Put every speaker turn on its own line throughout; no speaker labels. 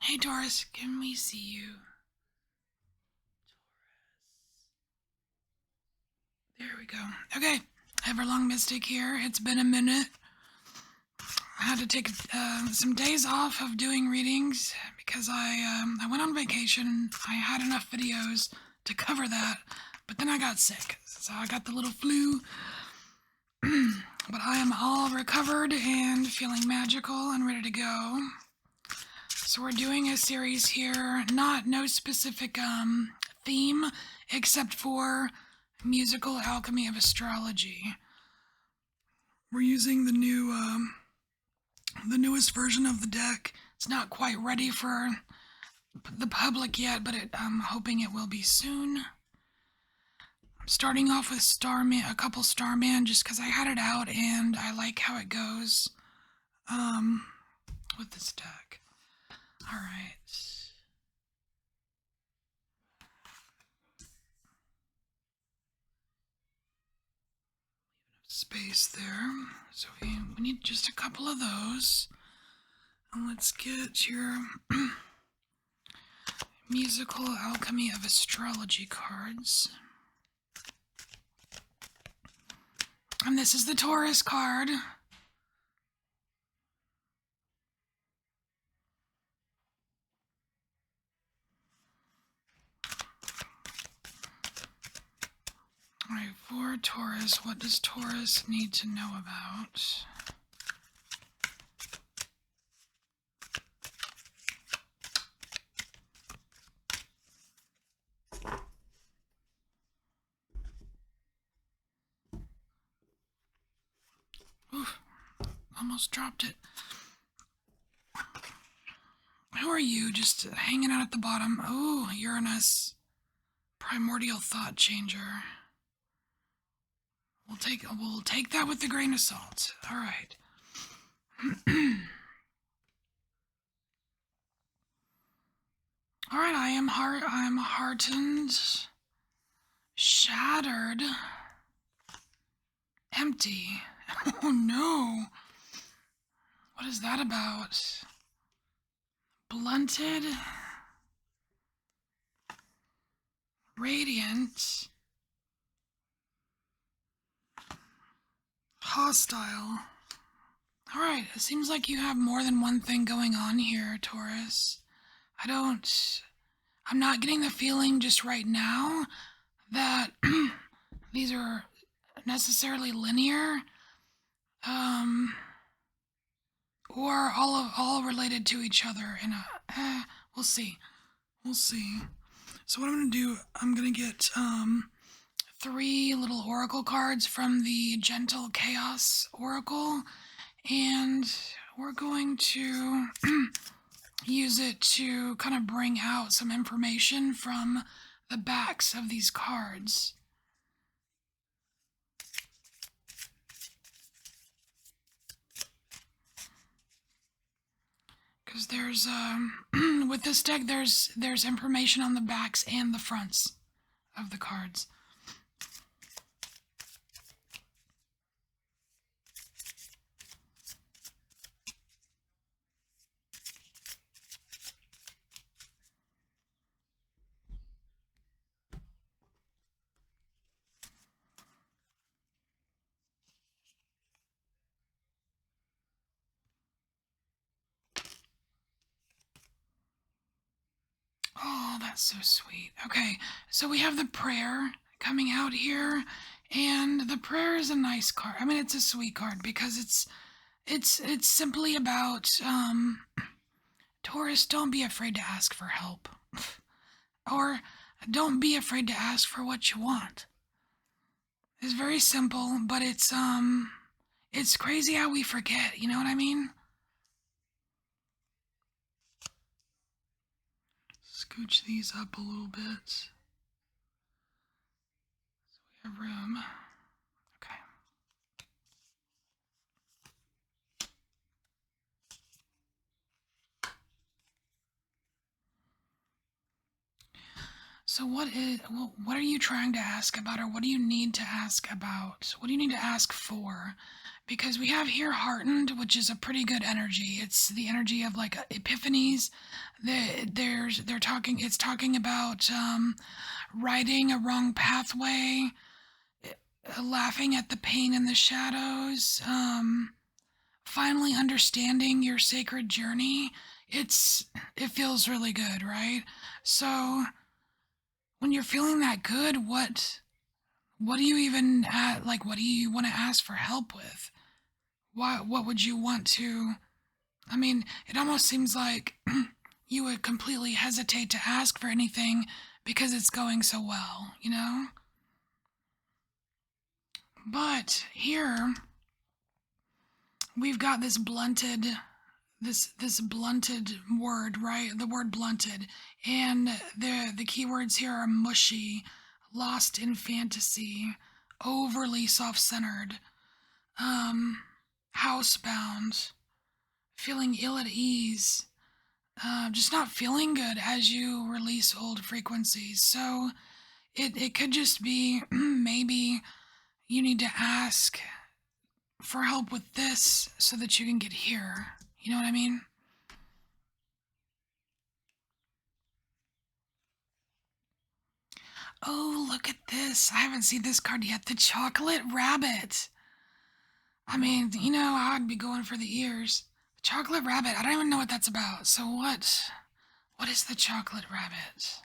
Hey Taurus, can we see you? There we go. Okay, EverlongMystic here. It's been a minute. I had to take some days off of doing readings because I went on vacation. I had enough videos to cover that, but then I got sick, so I got the little flu. But I am all recovered and feeling magical and ready to go. So we're doing a series here, no specific theme, except for musical alchemy of astrology. We're using the newest version of the deck. It's not quite ready for the public yet, but I'm hoping it will be soon. I'm starting off with a couple Starman, just because I had it out and I like how it goes with this deck. All right. Space there. So we need just a couple of those. And let's get your musical alchemy of astrology cards. And this is the Taurus card. Alright, for Taurus, what does Taurus need to know about? Oof, almost dropped it. Who are you? Just hanging out at the bottom. Oh, Uranus. Primordial thought changer. We'll take that with a grain of salt. All right. All right. I am heartened, shattered, empty. Oh no. What is that about? Blunted, radiant, hostile. Alright, it seems like you have more than one thing going on here, Taurus. I'm not getting the feeling just right now that these are necessarily linear, or all related to each other in a, we'll see. So what I'm gonna do, I'm gonna get, 3 little oracle cards from the Gentle Chaos Oracle, and we're going to use it to kind of bring out some information from the backs of these cards. Because there's, with this deck, there's information on the backs and the fronts of the cards. Oh, that's so sweet. Okay, so we have the prayer coming out here, and the prayer is a nice card. I mean, it's a sweet card because it's simply about Taurus, don't be afraid to ask for help. Or don't be afraid to ask for what you want. It's very simple, but it's crazy how we forget, you know what I mean? Scooch these up a little bit so we have room. Okay. So what are you trying to ask about, or what do you need to ask about? What do you need to ask for? because we have here heartened, which is a pretty good energy. It's the energy of like epiphanies. It's talking about righting a wrong pathway, laughing at the pain in the shadows, finally understanding your sacred journey. It feels really good, right? So when you're feeling that good, what do you even like? What do you want to ask for help with? What would you want to? I mean, it almost seems like you would completely hesitate to ask for anything because it's going so well, you know? But here we've got this blunted word, right? The word blunted. And the keywords here are mushy, lost in fantasy, overly self-centered, housebound, feeling ill at ease, just not feeling good as you release old frequencies. So it could just be maybe you need to ask for help with this so that you can get here. You know what I mean? Oh, look at this. I haven't seen this card yet. The chocolate rabbit. I mean, you know, I'd be going for the ears. The chocolate rabbit. I don't even know what that's about. So what is the chocolate rabbit?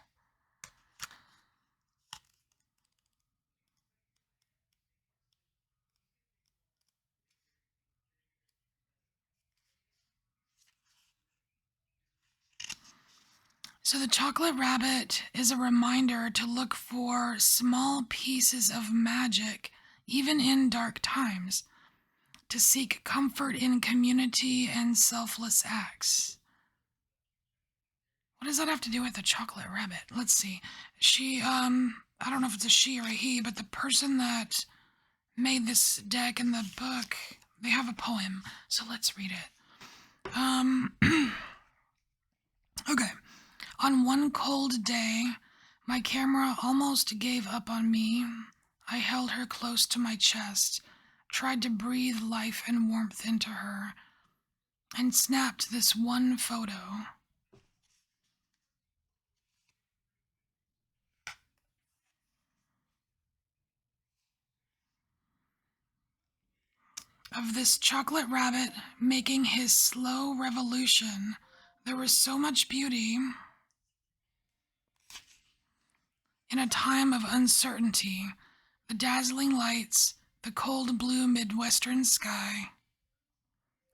So the chocolate rabbit is a reminder to look for small pieces of magic, even in dark times, to seek comfort in community and selfless acts. What does that have to do with the chocolate rabbit? Let's see. I don't know if it's a she or a he, but the person that made this deck in the book, they have a poem. So let's read it. Okay. On one cold day, my camera almost gave up on me. I held her close to my chest, tried to breathe life and warmth into her, and snapped this one photo. Of this chocolate rabbit making his slow revolution. There was so much beauty in a time of uncertainty. The dazzling lights, the cold blue Midwestern sky,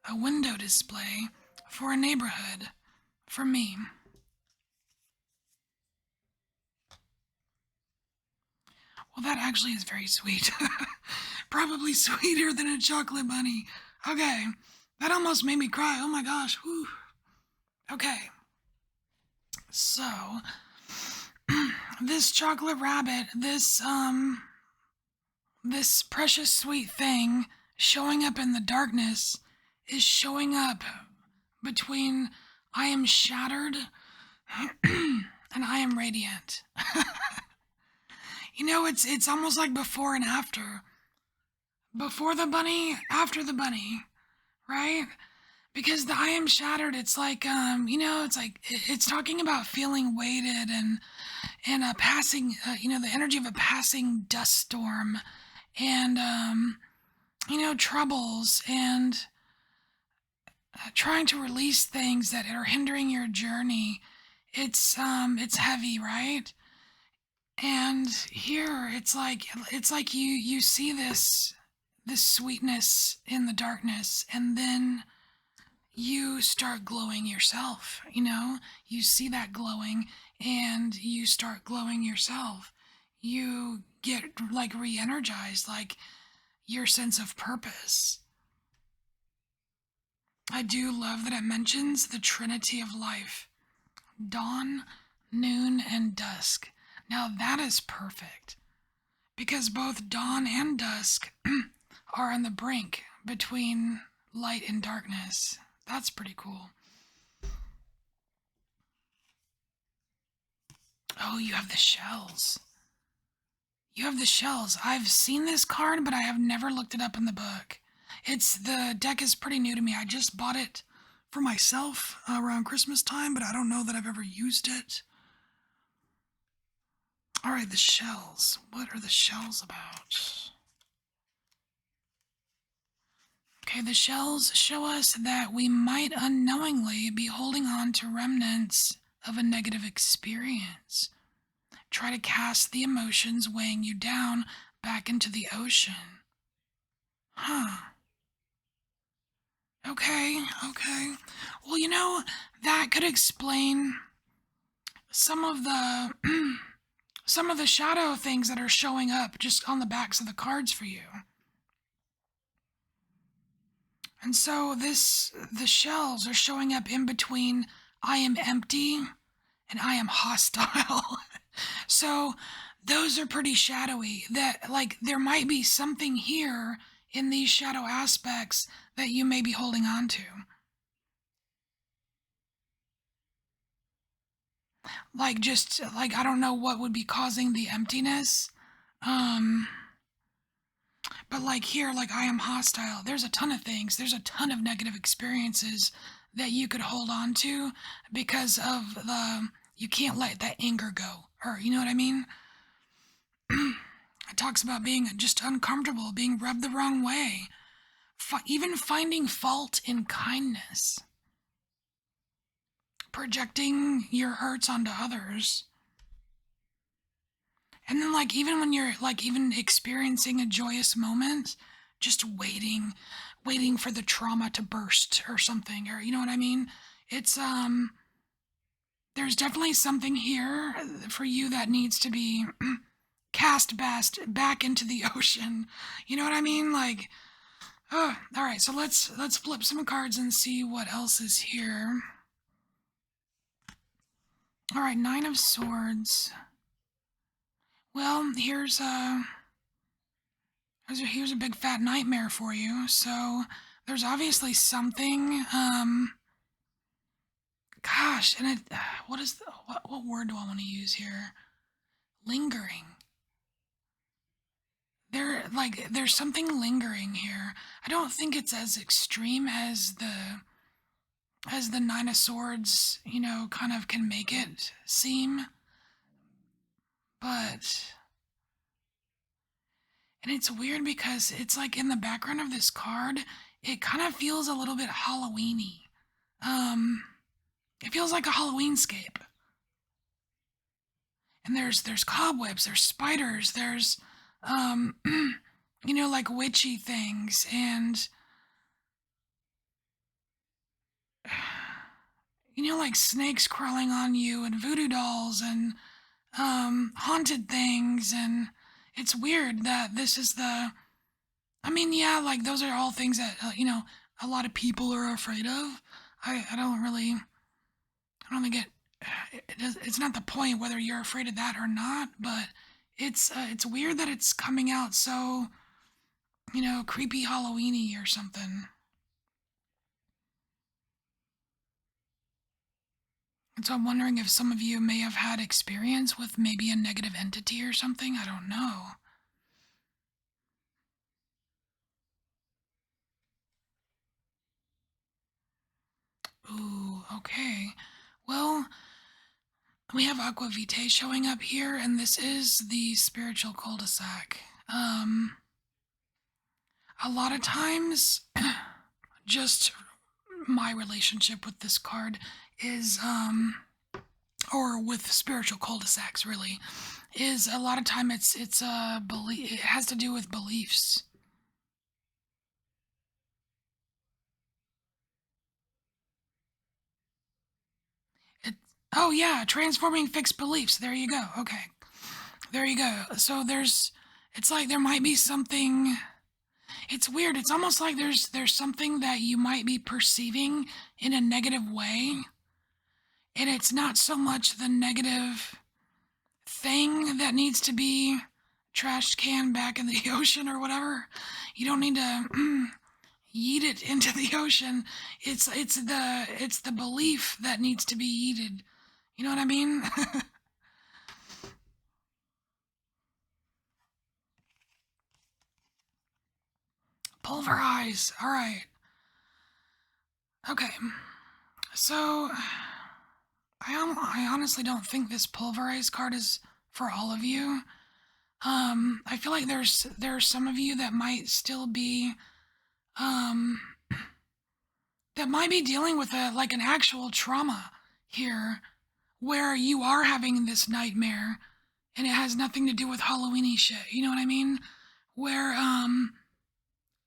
a window display for a neighborhood, for me. Well, that actually is very sweet. Probably sweeter than a chocolate bunny. Okay, that almost made me cry. Oh my gosh. Whew. Okay, so this chocolate rabbit, this precious sweet thing showing up in the darkness is showing up between I am shattered and I am radiant. You know, it's almost like before and after. Before the bunny, after the bunny, right? Because the I am shattered, it's like you know, it's like it's talking about feeling weighted and a passing, you know, the energy of a passing dust storm, and you know, troubles and trying to release things that are hindering your journey. It's heavy, right? And here it's like you see this sweetness in the darkness, and then you start glowing yourself, you know? You see that glowing and you start glowing yourself. You get like re-energized, like your sense of purpose. I do love that it mentions the trinity of life: dawn, noon, and dusk. Now that is perfect because both dawn and dusk are on the brink between light and darkness. That's pretty cool. Oh, you have the shells. You have the shells. I've seen this card, but I have never looked it up in the book. The deck is pretty new to me. I just bought it for myself around Christmas time, but I don't know that I've ever used it. All right, the shells. What are the shells about? Okay, the shells show us that we might unknowingly be holding on to remnants of a negative experience. Try to cast the emotions weighing you down back into the ocean. Huh. Okay, okay. Well, that could explain some of the some of the shadow things that are showing up just on the backs of the cards for you. And so the shells are showing up in between I am empty and I am hostile. So those are pretty shadowy. That like there might be something here in these shadow aspects that you may be holding on to. Like just like I don't know what would be causing the emptiness. Um but like here, like I am hostile. There's a ton of things. There's a ton of negative experiences that you could hold on to because of the you can't let that anger go. Or you know what I mean? It talks about being just uncomfortable, being rubbed the wrong way, even finding fault in kindness, projecting your hurts onto others. And then, like, even when you're, like, even experiencing a joyous moment, just waiting for the trauma to burst or something, or, you know what I mean? It's, there's definitely something here for you that needs to be cast back into the ocean. You know what I mean? Like, oh, all right. So let's flip some cards and see what else is here. All right, Nine of Swords. Well, here's a big fat nightmare for you. So there's obviously something. Gosh, and what word do I want to use here? Lingering. There's something lingering here. I don't think it's as extreme as the Nine of Swords, kind of can make it seem. But and it's weird because it's like in the background of this card, it kind of feels a little bit Halloweeny. Um, it feels like a Halloweenscape. And there's cobwebs, there's spiders, there's like witchy things and like snakes crawling on you and voodoo dolls and haunted things. And it's weird that this is I mean, yeah, like those are all things that a lot of people are afraid of. I don't think it's not the point whether you're afraid of that or not, but it's weird that it's coming out so creepy Halloweeny or something. And so I'm wondering if some of you may have had experience with maybe a negative entity or something. I don't know. Ooh, okay. Well, we have Aqua Vitae showing up here, and this is the spiritual cul-de-sac. A lot of times, just my relationship with this card is, or with spiritual cul-de-sacs really, is a lot of time it's a belief. It has to do with beliefs. It, oh yeah, transforming fixed beliefs. There you go. Okay, there you go. So it's like there might be something. It's weird. It's almost like there's something that you might be perceiving in a negative way, and it's not so much the negative thing that needs to be trash can back in the ocean or whatever. You don't need to yeet it into the ocean. It's the belief that needs to be yeeted. You know what I mean? Nice. All right. Okay. So, I honestly don't think this pulverized card is for all of you. I feel like there are some of you that might still be, um, that might be dealing with like an actual trauma here, where you are having this nightmare, and it has nothing to do with Halloweeny shit. You know what I mean? Where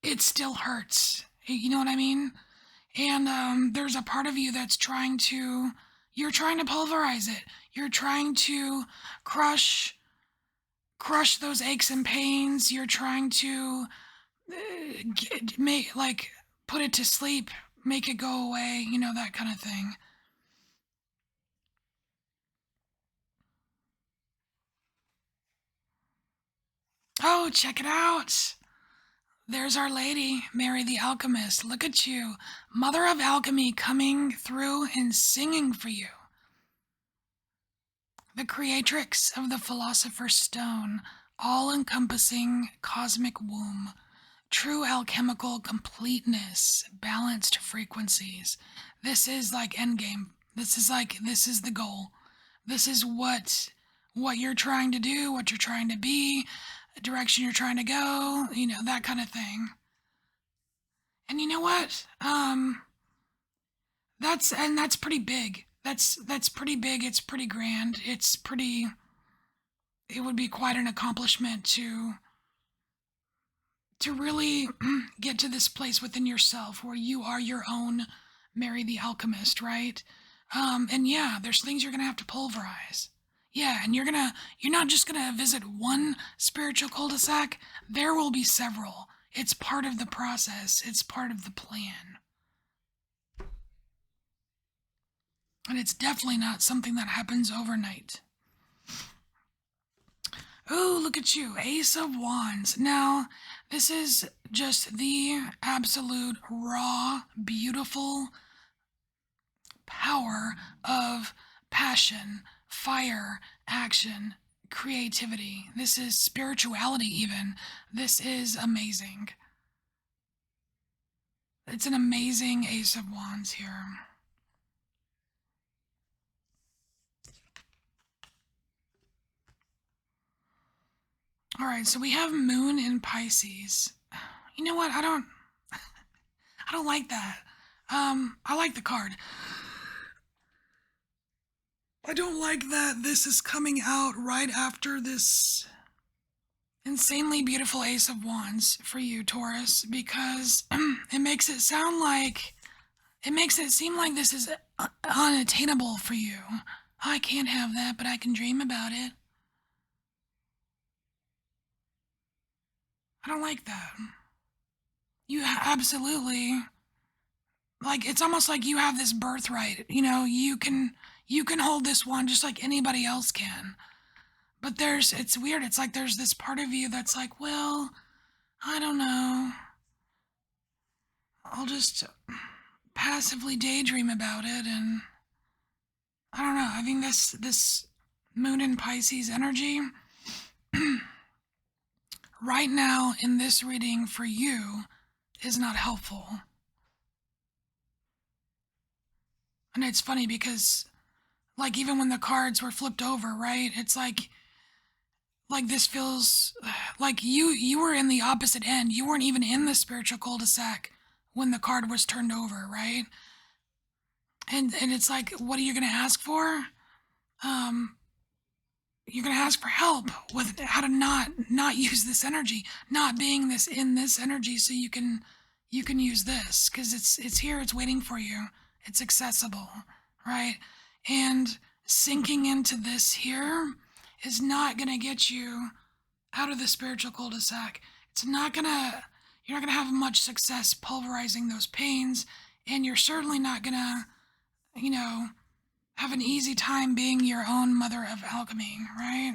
it still hurts. You know what I mean? And there's a part of you that's you're trying to pulverize it. You're trying to crush those aches and pains. You're trying to make, like, put it to sleep, make it go away, that kind of thing. Oh, check it out. There's Our Lady, Mary the Alchemist. Look at you, Mother of Alchemy, coming through and singing for you. The creatrix of the Philosopher's Stone, all-encompassing cosmic womb, true alchemical completeness, balanced frequencies. This is like endgame. This is the goal. This is what you're trying to do, what you're trying to be, the direction you're trying to go, that kind of thing. And you know what? That's pretty big. That's pretty big. It's pretty grand. It would be quite an accomplishment to really get to this place within yourself where you are your own Mary the Alchemist, right? And yeah, there's things you're gonna have to pulverize. Yeah, and you're not just gonna visit one spiritual cul-de-sac. There will be several. It's part of the process. It's part of the plan. And it's definitely not something that happens overnight. Oh, look at you, Ace of Wands. Now, this is just the absolute raw, beautiful power of passion, fire, action, creativity. This is spirituality, even. This is amazing. It's an amazing Ace of Wands here. All right, so we have Moon in Pisces. You know what? I don't like that. I like the card. I don't like that this is coming out right after this insanely beautiful Ace of Wands for you, Taurus, because it makes it seem like this is unattainable for you. I can't have that, but I can dream about it. I don't like that. You absolutely, like, it's almost like you have this birthright. You can hold this one just like anybody else can. But it's weird. It's like there's this part of you that's like, well, I don't know. I'll just passively daydream about it, and I don't know. I think this Moon in Pisces energy right now in this reading for you is not helpful. And it's funny because, like, even when the cards were flipped over, right? It's like this feels like you were in the opposite end. You weren't even in the spiritual cul-de-sac when the card was turned over, right? And it's like, what are you going to ask for? You're going to ask for help with how to not use this energy, not being in this energy, so you can use this, because it's here, it's waiting for you, it's accessible, right? And sinking into this here is not going to get you out of the spiritual cul-de-sac. You're not going to have much success pulverizing those pains, and you're certainly not going to, have an easy time being your own mother of alchemy, right?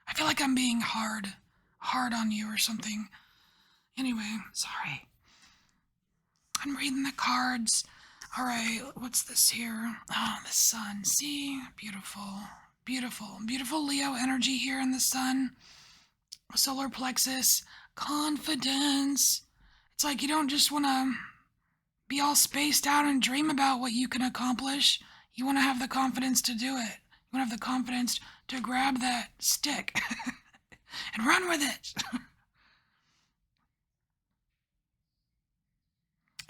I feel like I'm being hard on you or something. Anyway, sorry. I'm reading the cards. All right, what's this here? Oh, the sun. See? Beautiful. Beautiful. Beautiful Leo energy here in the sun. Solar plexus. Confidence. It's like you don't just want to be all spaced out and dream about what you can accomplish. You want to have the confidence to do it. You want to have the confidence to grab that stick and run with it.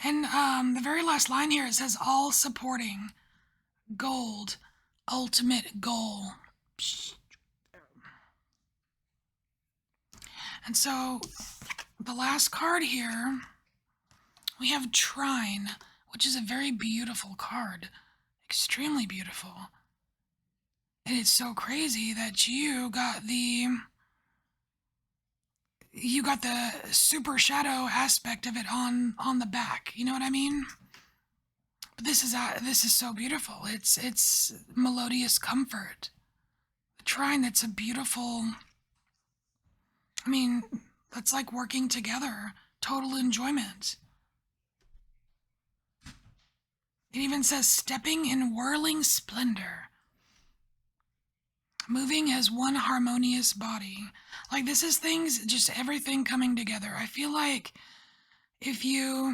And the very last line here, it says, all supporting gold, ultimate goal. And so the last card here, we have Trine, which is a very beautiful card. Extremely beautiful. And it's so crazy that you got the super shadow aspect of it on the back. You know what I mean? But this is so beautiful. It's melodious comfort. The Trine, that's a beautiful, I mean, that's like working together. Total enjoyment. It even says stepping in whirling splendor. Moving as one harmonious body. Like, this is things, just everything coming together. I feel like if you're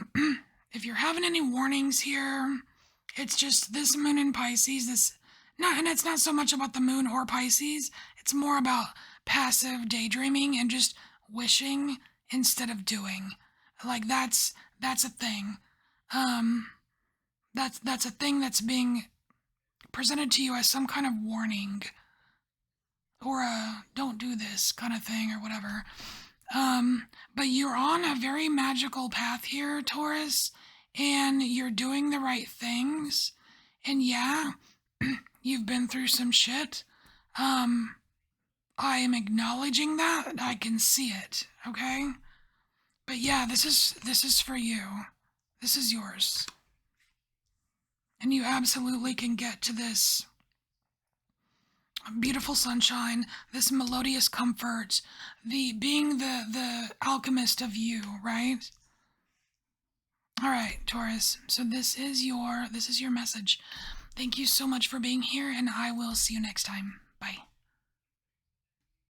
having any warnings here, it's just this moon in Pisces, and it's not so much about the moon or Pisces, it's more about passive daydreaming and just wishing instead of doing. Like, that's a thing. That's a thing that's being presented to you as some kind of warning, or a don't do this kind of thing, or whatever. But you're on a very magical path here, Taurus, and you're doing the right things. And yeah, you've been through some shit. I am acknowledging that. I can see it, okay? But yeah, this is for you. This is yours. And you absolutely can get to this beautiful sunshine, this melodious comfort, being the alchemist of you, right? All right, Taurus. So this is your message. Thank you so much for being here, and I will see you next time.